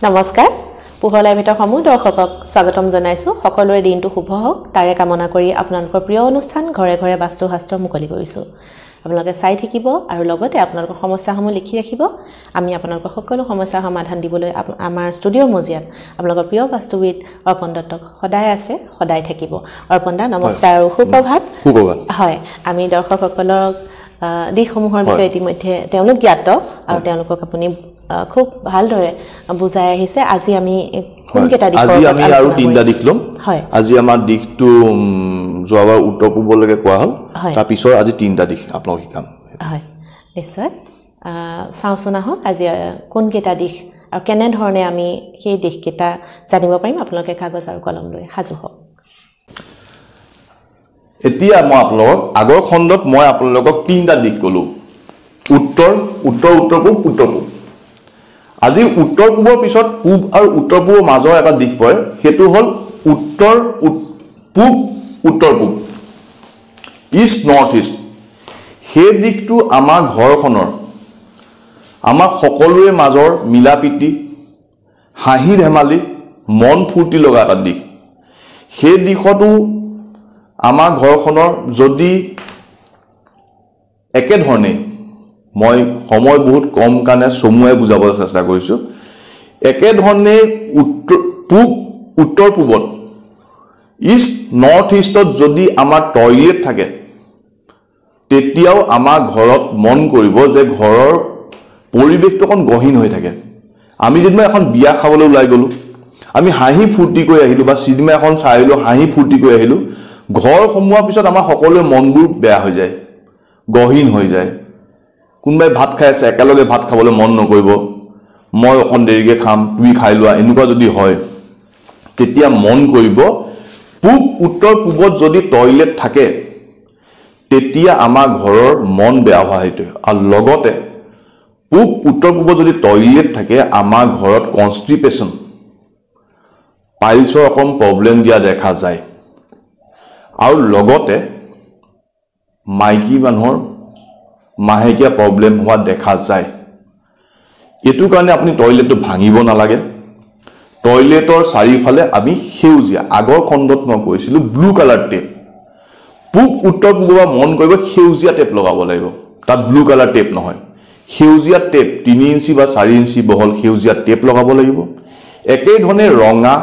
নমস্কাৰ পোহলাই ভিতৰ সমূহ দৰ্শকক স্বাগতম জনাইছো সকলোৰে দিনটো শুভ হওক তাৰে কামনা কৰি আপোনালোকৰ প্ৰিয় অনুষ্ঠান ঘৰে ঘৰে বাস্তু শাস্ত্ৰ মুকলি কৰিছো আপোনালোকে চাই থাকিব আৰু লগতে আপোনালোকৰ সমস্যাসমূহ লিখি ৰাখিব আমি আপোনালোকৰ সকলো সমস্যাৰ সমাধান দিবলৈ আমাৰ ষ্টুডিঅ'ৰ মজিয়াত আপোনালোকৰ প্ৰিয় বাস্তুবিদ অৰ্পণ দত্তক সদায় আছে সদায় থাকিব অৰ্পণ দা নমস্কাৰ আৰু সুপ্ৰভাত হয় আমি দৰ্শকসকলক দিশসমূহৰ বিষয়ে ইতিমধ্যে তেওঁলোক জ্ঞাত আৰু তেওঁলোকক আপুনি খুব ভালদৰে বুজাই আহিছে আজি আমি কোনকেটা দিশ আজি আমি আৰু তিনটা দিশ লম আজি আমাৰ দিশটো যোৱাবাৰ উত্তৰ পূবলৈকে কোৱা হ'ল তাৰ পিছৰ আজি তিনটা দিশ আপোনাক শিকাম হয় নিশ্চয় চাওঁচোন আহক আজি কোনকেটা দিশ আৰু কেনে ধৰণে আমি সেই দিশকেটা জানিব পাৰিম আপোনালোকে কাগজ আৰু কলম লৈ সাজু হওক এতিয়া মই আপোনালোকক আগৰ খণ্ডত মই আপোনালোকক তিনটা দিশ ক'লো উত্তৰ উত্তৰ উত্তৰ পূব উত্তৰ পূব আজি উত্তৰ পূবৰ পিছত পূব আৰু উত্তৰ পূবৰ মাজৰ এটা দিশ পৰে হেতু হল উত্তৰ পূব উত্তৰ পূব ইষ্ট নৰ্থ ইষ্ট হে দিশটো আমাৰ ঘৰখনৰ আমাৰ সকলোৰে মাজৰ মিলাপিতি হাঁহি ধেমালি মন ফুৰ্তি লগা এটা দিশ হে দিশটো আমাৰ ঘৰখনৰ যদি একে ধৰণে মই সময় বহুত কম কাৰণে সমুৱাই বুজাবলৈ চেষ্টা কৰিছো একে ধৰণে উত্তৰ পূবত ইষ্ট নৰ্থ ইষ্টত যদি আমাৰ টয়লেট থাকে তেতিয়াও আমাৰ ঘৰত মন কৰিব যে ঘৰৰ পৰিৱেশটো অকণ গহীন হৈ থাকে আমি যেনিবা এখন বিয়া খাবলৈ ওলাই গলো আমি হাঁহি ফূৰ্তি কৰি আহিলো বা চিনেমা এখন চাই আহিলো হাঁহি ফূৰ্তি কৰি আহিলো ঘৰ সোমোৱাৰ পিছত আমাৰ সকলোৰে মনবোৰ বেয়া হৈ যায় গহীন হৈ যায় কোনবাই ভাত খাই আছে একেলগে ভাত খাবলৈ মন নকৰিব মই অকণ দেৰিকে খাম তুমি খাই লোৱা এনেকুৱা যদি হয় তেতিয়া মন কৰিব পূব উত্তৰ পূবত যদি টয়লেট থাকে তেতিয়া আমাৰ ঘৰৰ মন বেয়া হোৱা হেতু আৰু লগতে পূব উত্তৰ পূবত যদি টয়লেট থাকে আমাৰ ঘৰত কনষ্টিপেশ্যন পাইলছৰ অকণ প্ৰব্লেম দিয়া দেখা যায় আৰু লগতে মাইকী মানুহৰ মাহেকীয়া প্ৰব্লেম হোৱা দেখা যায় এটো কাৰণে আপুনি টয়লেটটো ভাঙিব নালাগে টয়লেটৰ চাৰিফালে আমি সেউজীয়া আগৰ খণ্ডত মই কৈছিলো ব্লু কালাৰ টেপ পূব উত্তৰ পূবৰ মন কৰিব সেউজীয়া টেপ লগাব লাগিব তাত ব্লু কালাৰ টেপ নহয় সেউজীয়া টেপ 3 ইঞ্চি বা 4 ইঞ্চি বহল সেউজীয়া টেপ লগাব লাগিব একে ধৰণে ৰঙা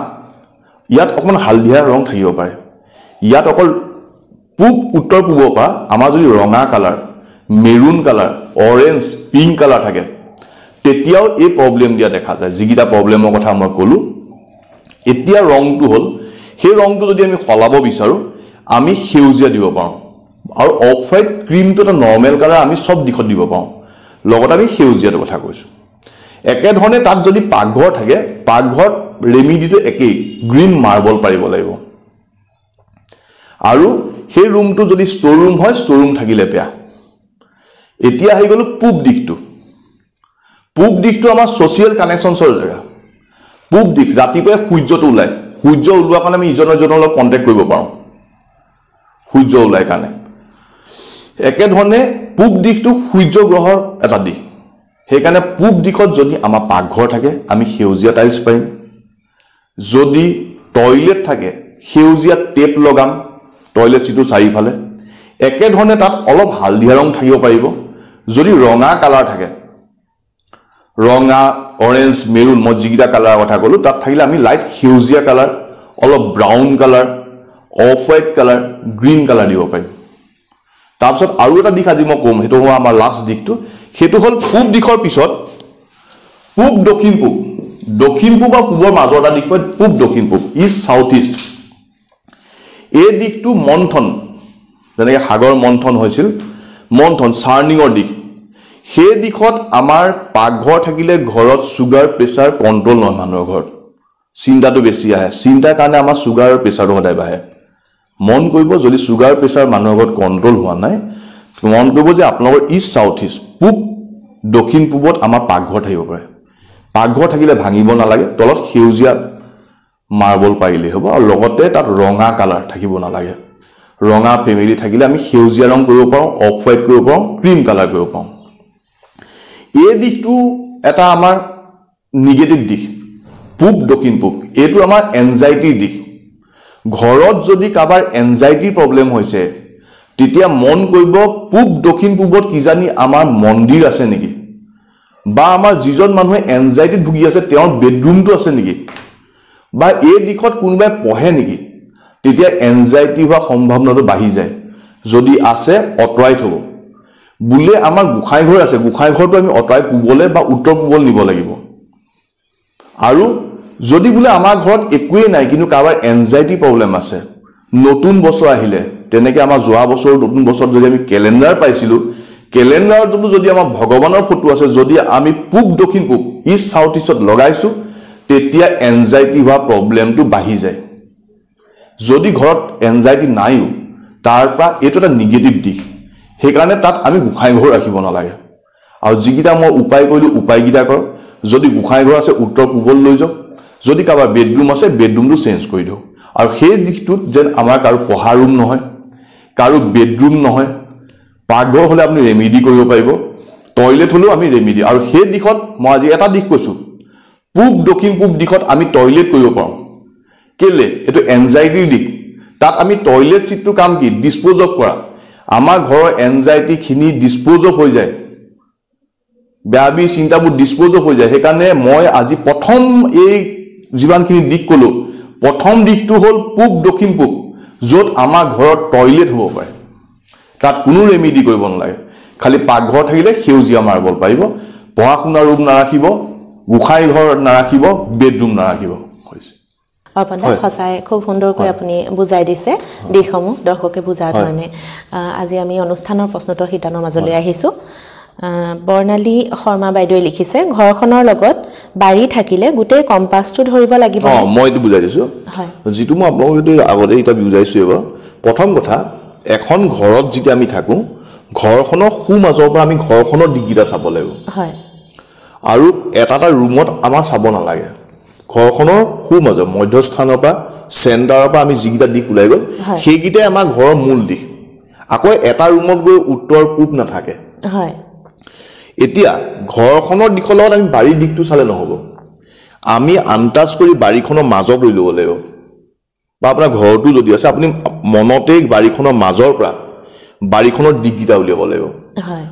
ইয়াত অকমান হালধীয়া ৰং থাকিব পাৰে ইয়াত অকল পূব উত্তৰ পূবৰ পৰা আমাৰ যদি ৰঙা colour maroon colour orange pink colour থাকে তেতিয়াও এই প্ৰব্লেম দিয়া দেখা যায় যিগিটা প্ৰব্লেমৰ কথা মই ক'লো এতিয়া ৰংটো হল সেই ৰংটো যদি আমি সলাব বিচাৰো আমি সেউজীয়া দিব পাৰো আৰু অফ হোৱাইট ক্ৰীমটো এটা নৰ্মেল কালাৰ আমি সব দিশত দিব পাৰো লগত আমি সেউজীয়াৰ কথা কৈছো একে ধৰণে তাত যদি পাকঘৰ থাকে পাকঘৰত ৰেমিডিটো একেই গ্ৰীণ মাৰ্বল পাৰিব লাগিব আৰু সেই ৰুমটো যদি ষ্ট'ৰ ৰুম হয় ষ্ট'ৰ ৰুম থাকিলে বেয়া এতিয়া আহি গলো পূব দিশটো আমাৰ সোশিয়েল কানেকশনছৰ জেগা পূব দিশ ৰাতিপুৱা সূৰ্যটো ওলাই সূৰ্য ওলোৱা কাৰণে আমি ইজনৰ লগত কন্টেক্ট কৰিব পাৰো সূৰ্য ওলাই কাৰণে একে ধৰণে পূব দিশটো সূৰ্য গ্ৰহৰ এটা দিশ সেইকাৰণে পূব দিশত যদি আমাৰ পাকঘৰ থাকে আমি সেউজীয়া টাইলছ পাৰিম যদি টয়লেট থাকে সেউজীয়া টেপ লগাম টয়লেট সিটো চাৰিফালে একে ধৰণে তাত অলপ হালধীয়া ৰং থাকিব পাৰিব যদি ৰঙা কালাৰ থাকে ৰঙা অৰেঞ্জ মেৰুন মই যিগিটা কালাৰৰ কথা ক'লো তাত থাকিলে আমি লাইট সেউজীয়া কালাৰ অলপ brown colour off white colour green colour দিব পাৰিম তাৰপিছত আৰু এটা দিশ আজি মই ক'ম হেতু আমাৰ লাষ্ট দিশটো হেতু হল পূব দিশৰ পিছত পূব দক্ষিণ পূব আৰু পূবৰ মাজৰ এটা দিশ পূব দক্ষিণ পূব ইষ্ট সাউথ ইষ্ট এই দিশটো মন্থন যেনেকৈ সাগৰ মন্থন হৈছিল মন্থন চাৰ্নিঙৰ দিশ সেই দিশত আমাৰ পাকঘৰ থাকিলে ঘৰত সুগাৰ প্ৰেছাৰ কন্ট্ৰোল নহয় মানুহৰ ঘৰত চিন্তাটো বেছি আহে চিন্তাৰ কাৰণে আমাৰ সুগাৰ আৰু প্ৰেছাৰটো সদায় বাঢ়ে মন কৰিব যদি সুগাৰ প্ৰেছাৰ মানুহৰ ঘৰত কন্ট্ৰোল হোৱা নাই মন কৰিব যে আপোনালোকৰ ইষ্ট সাউথ ইষ্ট পূব দক্ষিণ পূবত আমাৰ পাকঘৰ থাকিব পাৰে পাকঘৰ থাকিলে ভাঙিব নালাগে তলত সেউজীয়া মাৰ্বল পাৰিলে হ'ব আৰু লগতে তাত ৰঙা কালাৰ থাকিব নালাগে ৰঙা ফেমিলি থাকিলে আমি সেউজীয়া ৰং কৰিব পাৰো অফ হোৱাইট কৰিব পাৰো ক্ৰীম কালাৰ কৰিব পাৰো এই দিশটো এটা আমাৰ নিগেটিভ দিশ পূব দক্ষিণ পূব এইটো আমাৰ এনজাইটিৰ দিশ ঘৰত যদি কাবাৰ এনজাইটিৰ প্ৰব্লেম হৈছে তেতিয়া মন কৰিব পূব দক্ষিণ পূবত কিজানি আমাৰ মন্দিৰ আছে নেকি বা আমাৰ যিজন মানুহে এনজাইটিত ভুগি আছে তেওঁৰ বেডৰুমটো আছে নেকি বা এই দিশত কোনোবাই পঢ়ে নেকি তেতিয়া এনজাইটি হোৱা সম্ভাৱনাটো বাঢ়ি যায় যদি আছে অতৰাই থব বুলে আমাৰ গুখাই ঘৰ আছে গুখাই ঘৰটো আমি অতৰাই পূবলে বা উত্তৰ পূবল নিব লাগিব আৰু যদি বুলে আমাৰ ঘৰত একোৱে নাই কিন্তু কাবাৰ এনজাইটি প্ৰব্লেম আছে নতুন বছৰ আহিলে তেনেকে আমাৰ যোৱা বছৰ নতুন বছৰ যদি আমি ক্যালেন্ডাৰ পাইছিলো ক্যালেন্ডাৰত যদি আমাৰ ভগৱানৰ ফটো আছে যদি আমি পূব দক্ষিণ পূব ইষ্ট সাউথ ইষ্টত লগাইছো তেতিয়া এনজাইটি হোৱা প্ৰব্লেমটো বাঢ়ি যায় যদি ঘৰত এনজাইটি নাইও তাৰপৰা এইটো এটা নিগেটিভ দিশ সেইকাৰণে তাত আমি গুখাই ঘৰ ৰাখিব নালাগে আৰু যিকিটা মই উপায় কৰিলো উপায়গিটা কৰ যদি গুখাই ঘৰ আছে উত্তৰ পূবল লৈ যাওক যদি কাবাৰ বেডৰুম আছে বেডৰুমটো চেঞ্জ কৰি দিও আৰু সেই দিশটোত যেন আমাৰ কাৰো পঢ়া ৰুম নহয় কাৰো বেডৰুম নহয় পাকঘৰ হলে আপুনি ৰেমেডি কৰিব পাৰিব টয়লেট হলেও আমি ৰেমেডি আৰু সেই দিশত মই আজি এটা দিশ কৈছো পূব দক্ষিণ পূব দিশত আমি টয়লেট কৰিব পাৰো কেলে এটো এনজাইটিৰ দিশ তাত আমি টয়লেট সিটটো কাম কি ডিসপোজ অফ কৰা আমাৰ ঘৰৰ এনজাইটি খিনি ডিসপোজ অফ হৈ যায় ব্যাবি চিন্তাবোৰ ডিসপোজ অফ হৈ যায় সেইকাৰণে মই আজি প্ৰথম এই জীৱানখিনি দিক কলো প্ৰথম দিকটো হল পূব দক্ষিণ পূব যত আমাৰ ঘৰত টয়লেট হ'ব পাৰে তাত কোনো ৰেমেডি কৰিব নালাগে খালি পাকঘৰ থাকিলে সেউজীয়া মাৰ্বল পাৰিব পঢ়া শুনা ৰুম নাৰাখিব গুখাই ঘৰ নাৰাখিব বেডৰুম নাৰাখিব হৈছে অৰ্পণদা সঁচাই খুব সুন্দৰকৈ আপুনি বুজাই দিছে দিশসমূহ দৰ্শকে বুজাৰ কাৰণে আজি আমি অনুষ্ঠানৰ প্ৰশ্নোত্তৰ শিতানৰ মাজলৈ আহিছো বৰ্ণালী শৰ্মা বাইদেৱে লিখিছে ঘৰখনৰ লগত বাৰী থাকিলে গোটেই কম্পাছটো ধৰিব লাগিব মই এইটো বুজাই দিছো যেটো মই আপোনালোকক আগতে এটা বুজাইছো এবাৰ প্ৰথম কথা এখন ঘৰত যেতিয়া আমি থাকো ঘৰখনৰ সু মাজৰ পৰা আমি ঘৰখনৰ দিগিটা চাব লাগিব হয় আৰু এটা ৰুমত আমাৰ চাব নালাগে ঘৰখনৰ সু মাজৰ মধ্যস্থানৰ পৰা চেণ্টাৰৰ পৰা আমি যিকিটা দিক ওলাই গল সেইকিটাই আমাৰ ঘৰৰ মূল দিশ আকৌ এটা ৰুমত গৈ উত্তৰ পূব নাথাকে হয় এতিয়া ঘৰখনৰ দিশৰ লগত আমি বাৰীৰ দিকটো চালে নহব আমি আন্তাজ কৰি বাৰীখনৰ মাজত লৈ ল'ব লাগিব বা আপোনাৰ ঘৰটো যদি আছে আপুনি মনতে বাৰীখনৰ মাজৰ পৰা বাৰীখনৰ দিকগিটা উলিয়াব লাগিব হয়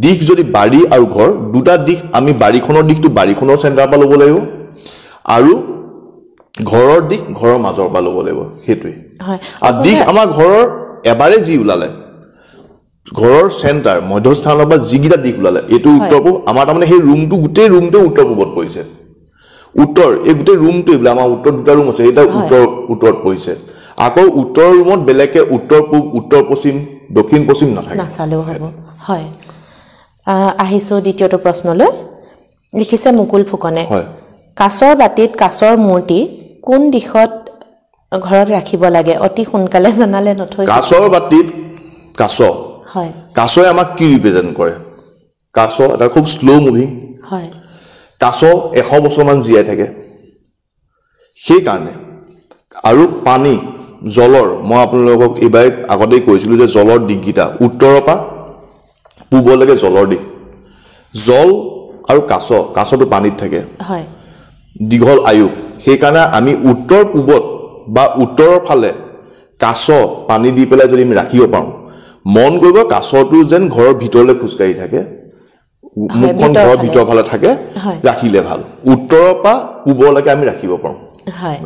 দিক যদি বাৰী আৰু ঘৰ দুটা দিক আমি বাৰীখনৰ দিকটো বাৰীখনৰ চেণ্টাৰ পৰা ল'ব লাগিব আৰু ঘৰৰ দিক ঘৰৰ মাজৰ পৰা ল'ব লাগিব হেতুই হয় আৰু দিক আমাৰ ঘৰৰ এবাৰে যি উলালে ঘৰৰ চেণ্টাৰ মধ্যস্থানৰ পৰা যিগিটা দিক উলালে এটো উত্তৰ পূব আমাৰ তাৰমানে সেই ৰুমটো গোটেই ৰুমটো উত্তৰ পূবত পৰিছে উত্তৰ এই গোটেই ৰুমটো এইবিলাক আমাৰ উত্তৰ দুটা ৰুম আছে এটা উত্তৰত পৰিছে আকৌ উত্তৰ ৰুমত বেলেগে উত্তৰ পূব উত্তৰ পশ্চিম দক্ষিণ পশ্চিম নাথাকে নাচালেও হ'ব হয় আহিছো দ্বিতীয়টো প্ৰশ্নলৈ লিখিছে মুকুল ফুকনে হয় কাছৰ বাটিত কাছৰ মূৰ্তি কোন দিশত ঘৰত ৰাখিব লাগে অতি সোনকালে জনালে নথৈ কাছৰ বাটিত কাছ হয় কাছই আমাক কি ৰিপ্ৰেজেন্ট কৰে কাছ এটা খুব স্লো মুভিং হয় কাছ 100 বছৰ মান জীয়াই থাকে সেই কাৰণে আৰু পানী জলৰ মই আপোনালোকক এবাৰ আগতেই কৈছিলো যে জলৰ দিগগিটা উত্তৰৰ পৰা পূবলৈকে জলৰ দিক জল আৰু কাছটো পানীত থাকে হয় দীঘল আয়ু সেই কাৰণে আমি উত্তৰ পূবত বা উত্তৰৰ ফালে কাছ পানী দি পেলাই যদি আমি ৰাখিব পাৰো মন কৰিব কাছটো যেন ঘৰৰ ভিতৰলৈ খুজকাই থাকে মুখখন ঘৰৰ ভিতৰ ফালে থাকে ৰাখিলে ভাল উত্তৰৰ পৰা পূবলৈকে আমি ৰাখিব পাৰো হয়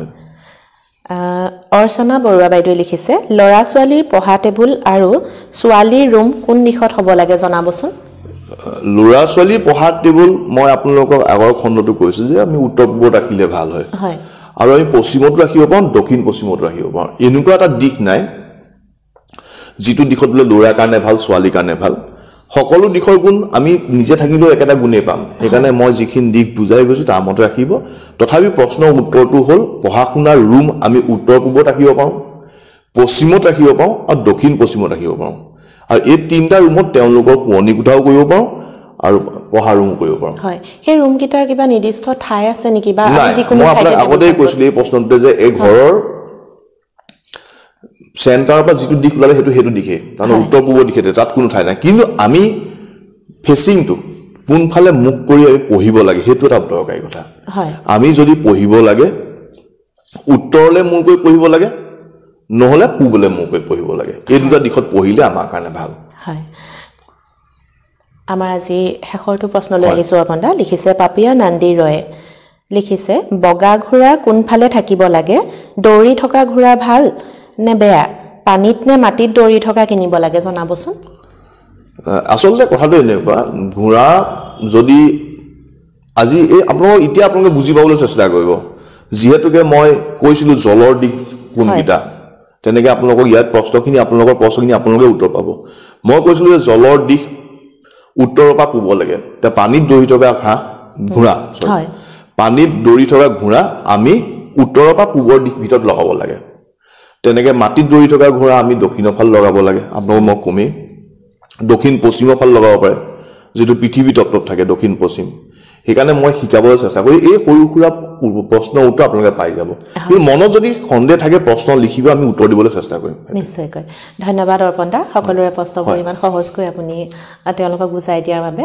অৰ্চনা বৰুৱা বাইদেৱে লিখিছে লৰা ছোৱালীৰ পঢ়া টেবুল আৰু ছোৱালীৰ ৰুম কোন দিশত হ'ব লাগে জনাবচোন লৰা ছোৱালীৰ পঢ়া টেবুল মই আপোনালোকক আগৰ খণ্ডটো কৈছো যে আমি উত্তৰ পূবত ৰাখিলে ভাল হয় হয় আৰু আমি পশ্চিমত ৰাখিব পাৰো দক্ষিণ পশ্চিমত ৰাখিব পাৰো এনেকুৱা এটা দিশ নাই যিটো দিশত বলে লৰা কাৰণে ভাল ছোৱালীৰ কাৰণে ভাল সকলো দিশৰ গুণ আমি নিজে থাকিলেও একেটা গুণে পাম সেইকাৰণে মই যিখিনি দিশ বুজাই গৈছো তাৰ মতে ৰাখিব তথাপি প্ৰশ্নৰ উত্তৰটো হ'ল পঢ়া শুনাৰ ৰুম আমি উত্তৰ পূবত ৰাখিব পাৰো পশ্চিমত ৰাখিব পাৰো আৰু দক্ষিণ পশ্চিমত ৰাখিব পাৰো আৰু এই তিনটা ৰুমত তেওঁলোকৰ কোণী কোঠাও কৰিব পাৰো আৰু পঢ়া ৰুম কৰিব পাৰো হয় সেই ৰুম কিটাৰ কিবা নিৰ্দিষ্ট ঠাই আছে নেকি বা যিকোনো ঠাই মই আগতেই কৈছিলো এই প্ৰশ্নটোতে যে এই ঘৰৰ চেণ্টাৰৰ পৰা যিটো দিশ ওলালে সেইটো দিশে কাৰণ উত্তৰ পূবৰ দিশে তাত কোনো ঠাই নাই কিন্তু আমি ফেচিংটো কোনফালে মুখ কৰি আমি পঢ়িব লাগে সেইটো এটা দৰকাৰী কথা হয় আমি যদি পঢ়িব লাগে উত্তৰলে মূৰ কৰি পঢ়িব লাগে নহলে পূবলে মূৰ কৰি পঢ়িব লাগে এই দুটা দিশত পঢ়িলে আমাৰ কাৰণে ভাল হয় আমাৰ আজি শেষৰটো প্ৰশ্নলৈ আহিছো আপনদা লিখিছে পাপিয়া নান্দি ৰয়ে লিখিছে বগা ঘোঁৰা কোনফালে থাকিব লাগে দৌৰি থকা ঘোঁৰা ভাল নে বেয়া পানীত নে মাটিত দৌৰি থকা কিনিব লাগে জনাবচোন আসলতে কথাটো এনেকুৱা ঘোঁৰা যদি আজি এই আপোনালোক এতিয়া আপোনালোকে বুজি পাবলৈ চেষ্টা কৰিব যিহেতুকে মই কৈছিলো জলৰ দিক কোনকিটা তেনেকে আপোনালোকক ইয়াত প্ৰশ্নখিনি আপোনালোকৰ প্ৰশ্নখিনি আপোনালোকে উত্তৰ পাব মই কৈছিলো যে জলৰ দিক উত্তৰৰ পৰা পূব লাগে তে পানীত দৌৰি থকা ঘোঁৰা হয় পানীত দৌৰি থকা ঘোঁৰা আমি উত্তৰৰ পৰা পূবৰ দিশ ভিতৰত লগাব লাগে তেনেকে মাটিত দৌৰি থকা ঘোঁৰা আমি দক্ষিণৰ ফালে লগাব লাগে আপোনালোক মই কমেই দক্ষিণ পশ্চিমৰ ফালে লগাব পাৰে যেটো পৃথিৱী তত্ত্বত থাকে দক্ষিণ পশ্চিম সেইকাৰণে মই শিকাবলৈ চেষ্টা কৰি এই সৰু সুৰা প্ৰশ্ন উত্তৰ আপোনালোকে পাই যাব কিন্তু মনত যদি সন্দেহ থাকে প্ৰশ্ন লিখিব আমি উত্তৰ দিবলৈ চেষ্টা কৰিম নিশ্চয়কৈ ধন্যবাদ অৰ্পণদা সকলোৰে প্ৰশ্নবোৰ ইমান সহজকৈ আপুনি তেওঁলোকক বুজাই দিয়াৰ বাবে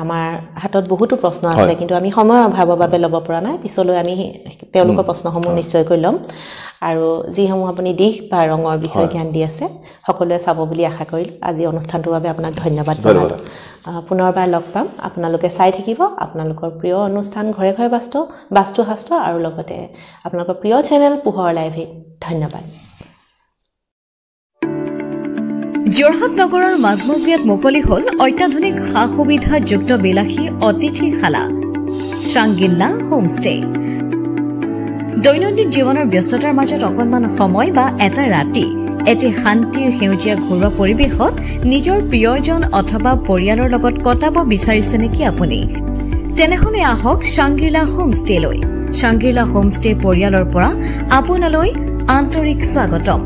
আমাৰ হাতত বহুতো প্ৰশ্ন আছে কিন্তু আমি সময় অভাৱৰ বাবে ল'ব পৰা নাই পিছলৈ আমি তেওঁলোকৰ প্ৰশ্নসমূহ নিশ্চয়কৈ ল'ম আৰু যিসমূহ আপুনি দিশ বা ৰঙৰ বিষয়ে জ্ঞান দি আছে সকলোৱে চাব বুলি আশা কৰিলোঁ আজি অনুষ্ঠানটোৰ বাবে আপোনাক ধন্যবাদ জনালোঁ পুনৰবাৰ লগ পাম আপোনালোকে চাই থাকিব আপোনালোকৰ প্ৰিয় অনুষ্ঠান ঘৰে ঘৰে বাস্তুশাস্ত্ৰ আৰু লগতে আপোনালোকৰ প্ৰিয় চেনেল পোহৰ লাইভে ধন্যবাদ যোৰহাট নগৰৰ মাজমজিয়াত মুকলি হ'ল অত্যাধুনিক সা সুবিধাযুক্ত বিলাসী অতিথিশালা শ্ৰাংগিল্লা হোমষ্টে দৈনন্দিন জীৱনৰ ব্যস্ততাৰ মাজত অকণমান সময় বা এটা ৰাতি এটি শান্তিৰ সেউজীয়া ঘৰুৱা পৰিৱেশত নিজৰ প্ৰিয়জন অথবা পৰিয়ালৰ লগত কটাব বিচাৰিছে নেকি আপুনি তেনেহলে আহক শ্ৰাংগিল্লা হোমষ্টেলৈ শ্ৰাংগিল্লা হোমষ্টে পৰিয়ালৰ পৰা আপোনালৈ আন্তৰিক স্বাগতম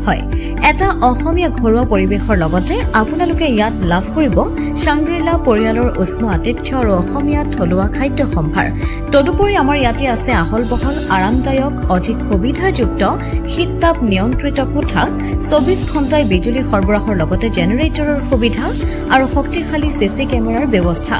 হয় এটা অসমীয়া ঘৰুৱা পৰিৱেশৰ লগতে আপোনালোকে ইয়াত লাভ কৰিব শ্ৰাংগিল্লা পৰিয়ালৰ উষ্ম আতিথ্য আৰু অসমীয়া থলুৱা খাদ্য সম্ভাৰ তদুপৰি আমাৰ ইয়াতে আছে আহল বহল আৰামদায়ক অধিক সুবিধাযুক্ত শীততাপ নিয়ন্ত্ৰিত কোঠা 24 ঘণ্টাই বিজুলী সৰবৰাহৰ লগতে জেনেৰেটৰৰ সুবিধা আৰু শক্তিশালী চিচি কেমেৰাৰ ব্যৱস্থা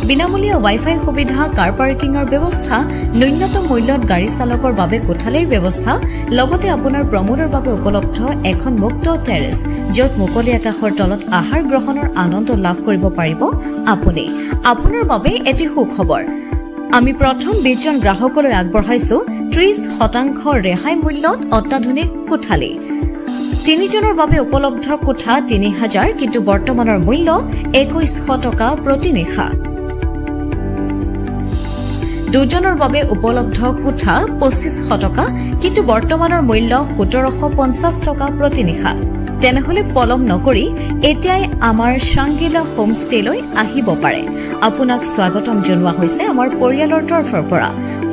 বিনামূলীয়া ৱাইফাই সুবিধা কাৰ পাৰ্কিংৰ ব্যৱস্থা ন্যূনতম মূল্যত গাড়ী চালকৰ বাবে কোঠালিৰ ব্যৱস্থা লগতে আপোনাৰ প্ৰমোদৰ বাবে উপলব্ধ এখন মুক্ত টেৰেছ য'ত মুকলি আকাশৰ তলত আহাৰ গ্ৰহণৰ আনন্দ লাভ কৰিব পাৰিব আপুনি আপোনাৰ বাবে এটি সুখবৰ আমি প্ৰথম 20 জন গ্ৰাহকলৈ আগবঢ়াইছো 30% ৰেহাই মূল্যত অত্যাধুনিক কোঠালি 3 জনৰ বাবে উপলব্ধ কোঠা 3000 কিন্তু বৰ্তমানৰ মূল্য 2100 টকা প্ৰতি নিশা 2 জনৰ বাবে উপলব্ধ কোঠা 2500 টকা কিন্তু বৰ্তমানৰ মূল্য 1750 টকা প্ৰতি নিশা তেনেহলে পলম নকৰি এতিয়াই আমাৰ শ্ৰাংগিল্লা হোমষ্টেলৈ আহিব পাৰে আপোনাক স্বাগতম জনোৱা হৈছে আমাৰ পৰিয়ালৰ তৰফৰ পৰা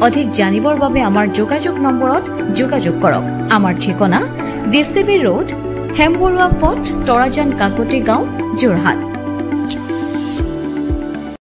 অধিক জানিবৰ বাবে আমাৰ যোগাযোগ নম্বৰত যোগাযোগ কৰক আমাৰ ঠিকনা ডিচিবি ৰোড হেমবৰুৱা পথ তৰাজান কাকতি গাঁও যোৰহাট